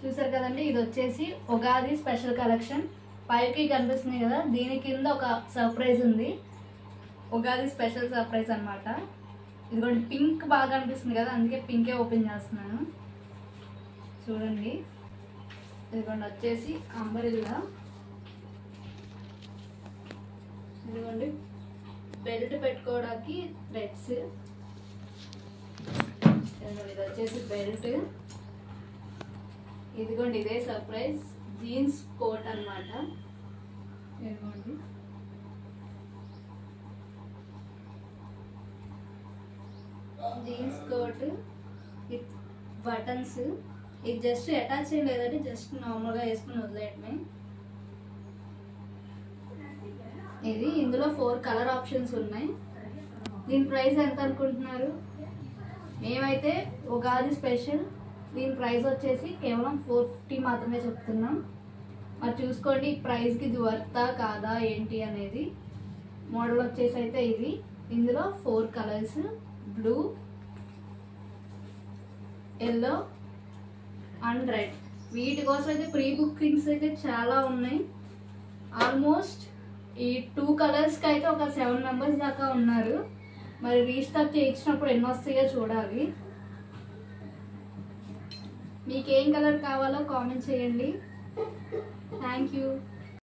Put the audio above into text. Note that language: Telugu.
చూసారు కదండి, ఇది వచ్చేసి ఉగాది స్పెషల్ కలెక్షన్. పైకి కనిపిస్తుంది కదా, దీని కింద ఒక సర్ప్రైజ్ ఉంది. ఉగాది స్పెషల్ సర్ప్రైజ్ అనమాట. ఇదిగోండి, పింక్ బాగా కనిపిస్తుంది కదా, అందుకే పింకే ఓపెన్ చేస్తున్నాను. చూడండి, ఇదిగోండి వచ్చేసి అంబరిల్లా. ఇదిగోండి బెల్ట్ పెట్టుకోవడానికి థ్రెడ్స్. ఇదిగోండి ఇది వచ్చేసి బెల్ట్. ఇదిగోండి ఇదే సర్ప్రైజ్, జీన్స్ కోట్ అన్నమాట. ఇదిగోండి జీన్స్ కోట్ విత్ బటన్స్. ఇది జస్ట్ అటాచ్ ఏం లేదంటే జస్ట్ నార్మల్గా వేసుకుని వదిలేయటమే. ఇది ఇందులో 4 కలర్ ఆప్షన్స్ ఉన్నాయి. దీని ప్రైస్ ఎంత అనుకుంటున్నారు? మేమైతే ఉగాది స్పెషల్ దీని ప్రైస్ వచ్చేసి కేవలం 450 మాత్రమే చెప్తున్నాం. మరి చూసుకోండి ఈ ప్రైస్కి ఇది వర్తా కాదా ఏంటి అనేది. మోడల్ వచ్చేసి అయితే ఇది, ఇందులో 4 colours, blue, yellow and red. వీటి కోసం అయితే ప్రీ బుకింగ్స్ అయితే చాలా ఉన్నాయి. ఆల్మోస్ట్ ఈ 2 కలర్స్కి అయితే ఒక 7 మెంబర్స్ దాకా ఉన్నారు. మరి రీస్టాక్ చేయించినప్పుడు ఎన్ని వస్తాయో చూడాలి. మీకు ఏం కలర్ కావాలో కామెంట్ చేయండి. Thank you.